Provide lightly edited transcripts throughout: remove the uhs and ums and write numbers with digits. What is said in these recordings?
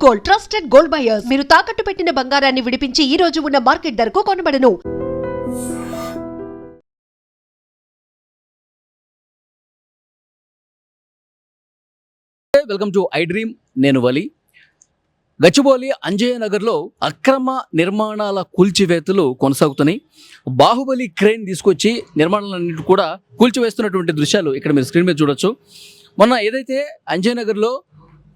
Gold, trusted gold buyers. మీరు తాకట్టు పెట్టిన బంగారాన్ని విడిపించి ఈ రోజు ఉన్న మార్కెట్ ధరకు కొనబడను. Welcome to iDream. నేను వలి. గచ్చిబౌలి అంజయ్య నగర్లో అక్రమ నిర్మాణాల కూల్చివేతలు కొనసాగుతున్నాయి. బాహుబలి క్రేన్ తీసుకొచ్చి నిర్మాణాలన్నింటి కూడా కూల్చివేస్తున్నటువంటి దృశ్యాలు ఇక్కడ మీరు స్క్రీన్ మీద చూడొచ్చు. మొన్న ఏదైతే అంజయ్య నగర్లో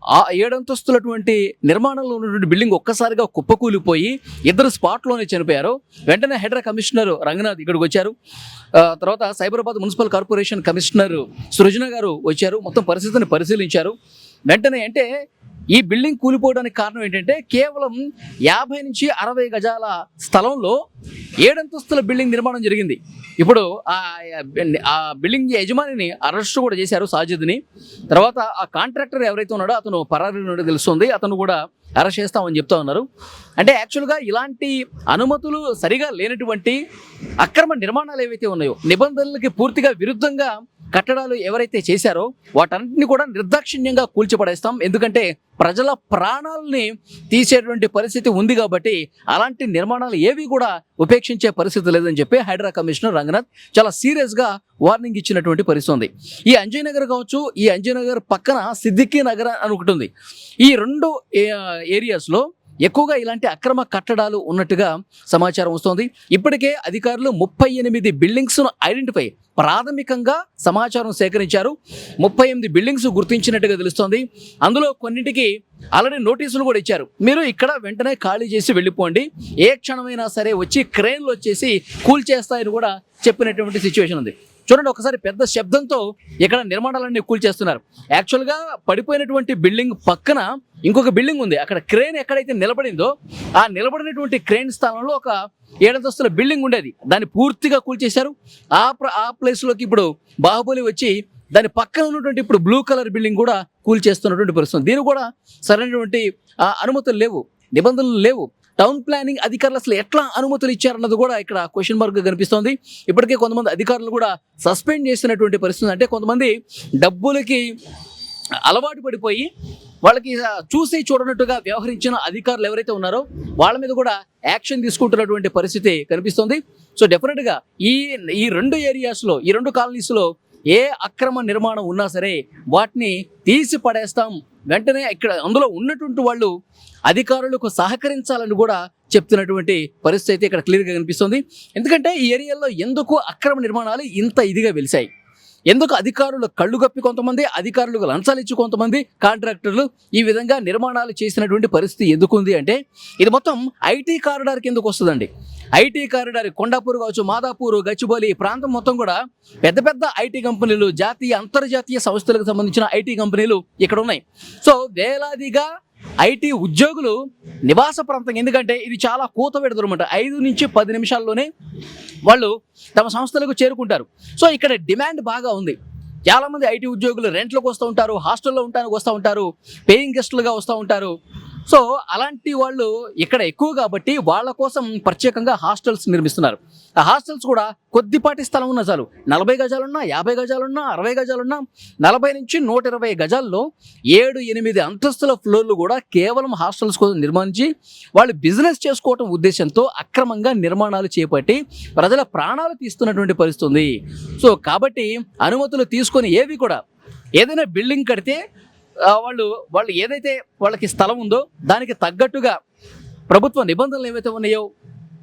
ఆ 7 అంతస్తులటువంటి నిర్మాణంలో ఉన్నటువంటి బిల్డింగ్ ఒక్కసారిగా కుప్పకూలిపోయి 2 స్పాట్లోనే చనిపోయారు. వెంటనే హైడ్రా కమిషనర్ రంగనాథ్ ఇక్కడికి వచ్చారు. తర్వాత సైబరాబాద్ మున్సిపల్ కార్పొరేషన్ కమిషనర్ సృజన గారు వచ్చారు. మొత్తం పరిస్థితిని పరిశీలించారు. వెంటనే అంటే ఈ బిల్డింగ్ కూలిపోవడానికి కారణం ఏంటంటే కేవలం 50 నుంచి 60 గజాల స్థలంలో 7 అంతస్తుల బిల్డింగ్ నిర్మాణం జరిగింది. ఇప్పుడు ఆ బిల్డింగ్ యజమానిని అరెస్ట్ కూడా చేశారు, సాజిద్ని. తర్వాత ఆ కాంట్రాక్టర్ ఎవరైతే ఉన్నాడో అతను పరారీ ఉన్నాడో తెలుస్తుంది, అతను కూడా అరెస్ట్ చేస్తామని చెప్తా ఉన్నారు. అంటే యాక్చువల్గా ఇలాంటి అనుమతులు సరిగా లేనటువంటి అక్రమ నిర్మాణాలు ఏవైతే ఉన్నాయో, నిబంధనలకి పూర్తిగా విరుద్ధంగా కట్టడాలు ఎవరైతే చేశారో వాటన్నిటిని కూడా నిర్దాక్షిణ్యంగా కూల్చిపడేస్తాం. ఎందుకంటే ప్రజల ప్రాణాలని తీసేటువంటి పరిస్థితి ఉంది కాబట్టి అలాంటి నిర్మాణాలు ఏవి కూడా ఉపేక్షించే పరిస్థితి లేదని చెప్పి హైడ్రా కమిషనర్ రంగనాథ్ చాలా సీరియస్గా వార్నింగ్ ఇచ్చినటువంటి పరిస్థితి ఉంది. ఈ అంజయ్ నగర్ కావచ్చు, ఈ అంజయ్ నగర్ పక్కన సిద్దికీ నగర్ అని ఒకటి ఉంది. ఈ 2 ఏరియాస్లో ఎక్కువగా ఇలాంటి అక్రమ కట్టడాలు ఉన్నట్టుగా సమాచారం వస్తోంది. ఇప్పటికే అధికారులు 38 బిల్డింగ్స్ను ఐడెంటిఫై ప్రాథమికంగా సమాచారం సేకరించారు. 38 బిల్డింగ్స్ గుర్తించినట్టుగా తెలుస్తోంది. అందులో కొన్నింటికి ఆల్రెడీ నోటీసులు కూడా ఇచ్చారు. మీరు ఇక్కడ వెంటనే ఖాళీ చేసి వెళ్ళిపోండి, ఏ క్షణమైనా సరే వచ్చి క్రేన్లు వచ్చేసి కూల్చేస్తాయని కూడా చెప్పినటువంటి సిచ్యువేషన్ ఉంది. చూడండి, ఒకసారి పెద్ద శబ్దంతో ఇక్కడ నిర్మాణాలన్నీ కూల్చేస్తున్నారు. యాక్చువల్గా పడిపోయినటువంటి బిల్డింగ్ పక్కన ఇంకొక బిల్డింగ్ ఉంది. అక్కడ క్రేన్ ఎక్కడైతే నిలబడిందో ఆ నిలబడినటువంటి క్రేన్ స్థానంలో ఒక 7 అంతస్తుల బిల్డింగ్ ఉండేది. దాన్ని పూర్తిగా కూల్చేశారు. ఆ ప్లేస్లోకి ఇప్పుడు బాహుబలి వచ్చి దాని పక్కన ఉన్నటువంటి ఇప్పుడు బ్లూ కలర్ బిల్డింగ్ కూడా కూల్చేస్తున్నటువంటి పరిస్థితి. దీనికి కూడా సరైనటువంటి అనుమతులు లేవు, నిబంధనలు లేవు. టౌన్ ప్లానింగ్ అధికారులు అసలు ఎట్లా అనుమతులు ఇచ్చారన్నది కూడా ఇక్కడ క్వశ్చన్ మార్క్ కనిపిస్తోంది. ఇప్పటికే కొంతమంది అధికారులు కూడా సస్పెండ్ చేసినటువంటి పరిస్థితి. అంటే కొంతమంది డబ్బులకి అలవాటు పడిపోయి వాళ్ళకి చూసి చూడనట్టుగా వ్యవహరించిన అధికారులు ఎవరైతే ఉన్నారో వాళ్ళ మీద కూడా యాక్షన్ తీసుకుంటున్నటువంటి పరిస్థితి కనిపిస్తుంది. సో డెఫినెట్గా ఈ 2 ఏరియాస్లో, ఈ 2 కాలనీస్లో ఏ అక్రమ నిర్మాణం ఉన్నా సరే వాటిని తీసి పడేస్తాం. వెంటనే ఇక్కడ అందులో ఉన్నటువంటి వాళ్ళు అధికారులకు సహకరించాలని కూడా చెప్తున్నటువంటి పరిస్థితి అయితే ఇక్కడ క్లియర్గా కనిపిస్తుంది. ఎందుకంటే ఈ ఏరియాలో ఎందుకు అక్రమ నిర్మాణాలు ఇంత ఇదిగా వెలిశాయి, ఎందుకు అధికారులు కళ్ళు కప్పి కొంతమంది, అధికారులకు లంచాలు ఇచ్చి కొంతమంది కాంట్రాక్టర్లు ఈ విధంగా నిర్మాణాలు చేసినటువంటి పరిస్థితి ఎందుకుంది అంటే ఇది మొత్తం ఐటీ కారిడార్ కిందకు వస్తుందండి. ఐటీ కారిడార్ కొండాపూర్ కావచ్చు, మాదాపూర్, గచ్చిబౌలి ప్రాంతం మొత్తం కూడా పెద్ద పెద్ద ఐటీ కంపెనీలు, జాతీయ అంతర్జాతీయ సంస్థలకు సంబంధించిన ఐటీ కంపెనీలు ఇక్కడ ఉన్నాయి. సో వేలాదిగా ఐటీ ఉద్యోగులు నివాస ప్రాంతం. ఎందుకంటే ఇది చాలా కూత పెడతారన్నమాట. 5 నుంచి 10 నిమిషాల్లోనే వాళ్ళు తమ సంస్థలకు చేరుకుంటారు. సో ఇక్కడ డిమాండ్ బాగా ఉంది. చాలామంది ఐటీ ఉద్యోగులు రెంట్లకు వస్తూ ఉంటారు, హాస్టల్లో ఉండడానికి వస్తూ ఉంటారు, పేయింగ్ గెస్టులుగా వస్తూ ఉంటారు. సో అలాంటి వాళ్ళు ఇక్కడ ఎక్కువ కాబట్టి వాళ్ళ కోసం ప్రత్యేకంగా హాస్టల్స్ నిర్మిస్తున్నారు. ఆ హాస్టల్స్ కూడా కొద్దిపాటి స్థలం ఉన్న చాలు, 40 గజాలున్నా, 50 గజాలున్నా, 60 గజాలున్నా, 40 నుంచి 120 గజాల్లో 7-8 అంతస్తుల ఫ్లోర్లు కూడా కేవలం హాస్టల్స్ కోసం నిర్మించి వాళ్ళు బిజినెస్ చేసుకోవటం ఉద్దేశంతో అక్రమంగా నిర్మాణాలు చేపట్టి ప్రజల ప్రాణాలు తీస్తున్నటువంటి పరిస్థితి ఉంది. సో కాబట్టి అనుమతులు తీసుకొని ఏవి కూడా ఏదైనా బిల్డింగ్ కడితే వాళ్ళు ఏదైతే వాళ్ళకి స్థలం ఉందో దానికి తగ్గట్టుగా ప్రభుత్వ నిబంధనలు ఏవైతే ఉన్నాయో,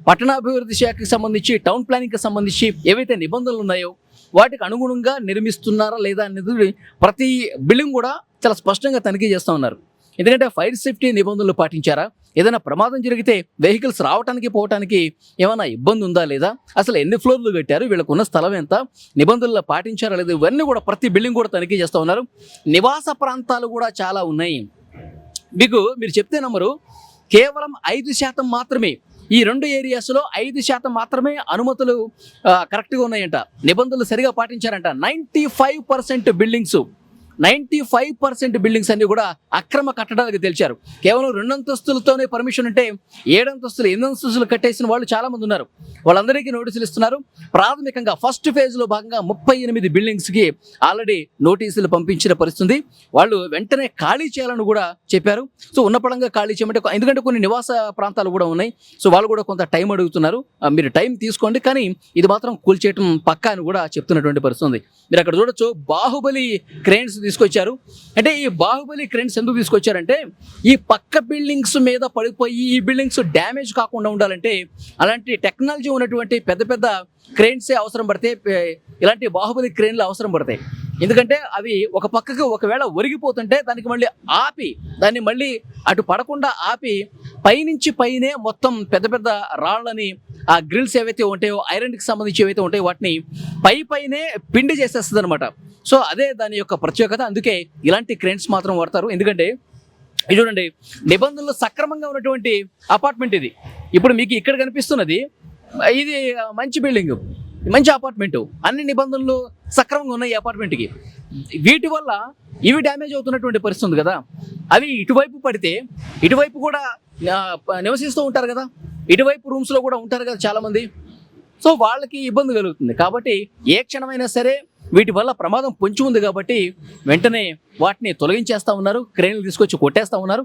పట్టణాభివృద్ధి శాఖకి సంబంధించి, టౌన్ ప్లానింగ్కి సంబంధించి ఏవైతే నిబంధనలు ఉన్నాయో వాటికి అనుగుణంగా నిర్మిస్తున్నారా లేదా అనేది ప్రతి బిల్డింగ్ కూడా చాలా స్పష్టంగా తనిఖీ చేస్తూ ఉన్నారు. ఎందుకంటే ఫైర్ సేఫ్టీ నిబంధనలు పాటించారా, ఏదైనా ప్రమాదం జరిగితే వెహికల్స్ రావడానికి పోవటానికి ఏమైనా ఇబ్బంది ఉందా లేదా, అసలు ఎన్ని ఫ్లోర్లు కట్టారు, వీళ్ళకు ఉన్న స్థలం ఎంత, నిబంధనలు పాటించారా లేదా, ఇవన్నీ కూడా ప్రతి బిల్డింగ్ కూడా తనిఖీ చేస్తూ ఉన్నారు. నివాస ప్రాంతాలు కూడా చాలా ఉన్నాయి. మీరు చెప్తే నమ్మరు, కేవలం 5% మాత్రమే ఈ 2 ఏరియాస్లో 5% మాత్రమే అనుమతులు కరెక్ట్గా ఉన్నాయంట, నిబంధనలు సరిగా పాటించారంట. 95% బిల్డింగ్స్ 95% బిల్డింగ్స్ అన్ని కూడా అక్రమ కట్టడాలకు తెలిచారు. కేవలం 2 అంతస్తులతోనే పర్మిషన్ ఉంటే 7 అంతస్తులు 8 అంతస్తులు కట్టేసిన వాళ్ళు చాలా మంది ఉన్నారు. వాళ్ళందరికీ నోటీసులు ఇస్తున్నారు. ప్రాథమికంగా ఫస్ట్ ఫేజ్ లో భాగంగా 38 బిల్డింగ్స్ కి ఆల్రెడీ నోటీసులు పంపించిన పరిస్థితి. వాళ్ళు వెంటనే ఖాళీ చేయాలని కూడా చెప్పారు. సో ఉన్న పడంగా ఖాళీ చేయమంటే, ఎందుకంటే కొన్ని నివాస ప్రాంతాలు కూడా ఉన్నాయి. సో వాళ్ళు కూడా కొంత టైం అడుగుతున్నారు. మీరు టైం తీసుకోండి, కానీ ఇది మాత్రం కూల్చేయటం పక్కా అని కూడా చెప్తున్నటువంటి పరిస్థితి ఉంది. మీరు అక్కడ చూడొచ్చు, బాహుబలి క్రేన్స్ తీసుకొచ్చారు. అంటే ఈ బాహుబలి క్రేన్స్ ఎందుకు తీసుకొచ్చారంటే, ఈ పక్క బిల్డింగ్స్ మీద పడిపోయి ఈ బిల్డింగ్స్ డ్యామేజ్ కాకుండా ఉండాలంటే అలాంటి టెక్నాలజీ ఉన్నటువంటి పెద్ద పెద్ద క్రేన్సే అవసరం పడితే, ఇలాంటి బాహుబలి క్రేన్లు అవసరం పడతాయి. ఎందుకంటే అవి ఒక పక్కకు ఒకవేళ ఒరిగిపోతుంటే దానికి మళ్ళీ ఆపి, దాన్ని మళ్ళీ అటు పడకుండా ఆపి పైనుంచి పైనే మొత్తం పెద్ద పెద్ద రాళ్ళని, ఆ గ్రిల్స్ ఏవైతే ఉంటాయో, ఐరన్కి సంబంధించి ఏవైతే ఉంటాయో వాటిని పైనే పిండి చేసేస్తుంది అనమాట. సో అదే దాని యొక్క ప్రత్యేకత. అందుకే ఇలాంటి క్రేన్స్ మాత్రం వాడతారు. ఎందుకంటే ఇది చూడండి, నిబంధనలు సక్రమంగా ఉన్నటువంటి అపార్ట్మెంట్ ఇది. ఇప్పుడు మీకు ఇక్కడ కనిపిస్తున్నది, ఇది మంచి బిల్డింగ్, మంచి అపార్ట్మెంటు, అన్ని నిబంధనలు సక్రమంగా ఉన్నాయి ఈ అపార్ట్మెంట్కి. వీటి వల్ల ఇవి డ్యామేజ్ అవుతున్నటువంటి పరిస్థితి ఉంది కదా. అవి ఇటువైపు పడితే ఇటువైపు కూడా నివసిస్తూ ఉంటారు కదా, ఇటువైపు రూమ్స్లో కూడా ఉంటారు కదా చాలామంది. సో వాళ్ళకి ఇబ్బంది కలుగుతుంది. కాబట్టి ఏ క్షణమైనా సరే వీటి వల్ల ప్రమాదం పొంచి ఉంది కాబట్టి వెంటనే వాటిని తొలగించేస్తూ ఉన్నారు. క్రేన్లు తీసుకొచ్చి కొట్టేస్తూ ఉన్నారు.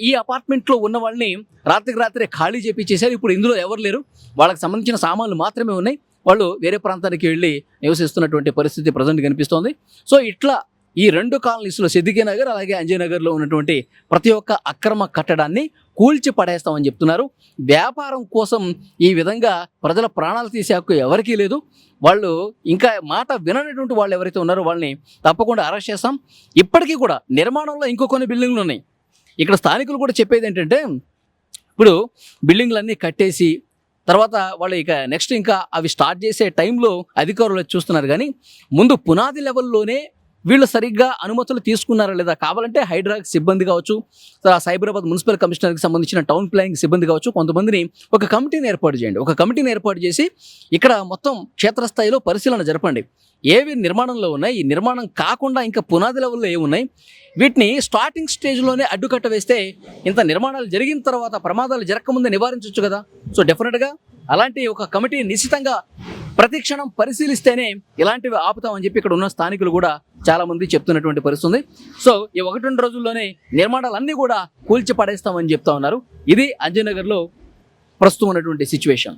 ఈ అపార్ట్మెంట్లో ఉన్న వాళ్ళని రాత్రికి రాత్రే ఖాళీ చేపించేశారు. ఇప్పుడు ఇందులో ఎవరు లేరు, వాళ్ళకి సంబంధించిన సామాన్లు మాత్రమే ఉన్నాయి. వాళ్ళు వేరే ప్రాంతానికి వెళ్ళి నివసిస్తున్నటువంటి పరిస్థితి ప్రజెంట్ కనిపిస్తోంది. సో ఇట్లా ఈ 2 కాలనీస్లో, సిద్దికి నగర్ అలాగే అంజయ్ నగర్లో ఉన్నటువంటి ప్రతి ఒక్క అక్రమ కట్టడాన్ని కూల్చి పడేస్తామని చెప్తున్నారు. వ్యాపారం కోసం ఈ విధంగా ప్రజల ప్రాణాలు తీసే హక్కు ఎవరికీ లేదు. వాళ్ళు ఇంకా మాట విననటువంటి వాళ్ళు ఎవరైతే ఉన్నారో వాళ్ళని తప్పకుండా అరెస్ట్ చేస్తాం. ఇప్పటికీ కూడా నిర్మాణంలో ఇంకో కొన్ని బిల్డింగ్లు ఉన్నాయి. ఇక్కడ స్థానికులు కూడా చెప్పేది ఏంటంటే, ఇప్పుడు బిల్డింగ్లన్నీ కట్టేసి తర్వాత వాళ్ళు ఇక నెక్స్ట్ ఇంకా అవి స్టార్ట్ చేసే టైంలో అధికారులు చూస్తున్నారు, కానీ ముందు పునాది లెవెల్లోనే వీళ్ళు సరిగ్గా అనుమతులు తీసుకున్నారా లేదా, కావాలంటే హైడ్రాక్ సిబ్బంది కావచ్చు, సైబరాబాద్ మున్సిపల్ కమిషనర్కి సంబంధించిన టౌన్ ప్లానింగ్ సిబ్బంది కావచ్చు, కొంతమందిని ఒక కమిటీని ఏర్పాటు చేయండి. ఒక కమిటీని ఏర్పాటు చేసి ఇక్కడ మొత్తం క్షేత్రస్థాయిలో పరిశీలన జరపండి. ఏవి నిర్మాణంలో ఉన్నాయి, ఈ నిర్మాణం కాకుండా ఇంకా పునాది లెవెల్లో ఏమున్నాయి, వీటిని స్టార్టింగ్ స్టేజ్లోనే అడ్డుకట్ట వేస్తే ఇంత నిర్మాణాలు జరిగిన తర్వాత ప్రమాదాలు జరగకముందే నివారించవచ్చు కదా. సో డెఫినెట్గా అలాంటి ఒక కమిటీ నిశ్చితంగా ప్రతిక్షణం పరిశీలిస్తేనే ఇలాంటివి ఆపుతామని చెప్పి ఇక్కడ ఉన్న స్థానికులు కూడా చాలామంది చెప్తున్నటువంటి పరిస్థితి ఉంది. సో ఈ 1-2 రోజుల్లోనే నిర్మాణాలన్నీ కూడా కూల్చి పడేస్తామని చెప్తా ఉన్నారు. ఇది అంజయ్ నగర్లో ప్రస్తుతం ఉన్నటువంటి సిచ్యువేషన్.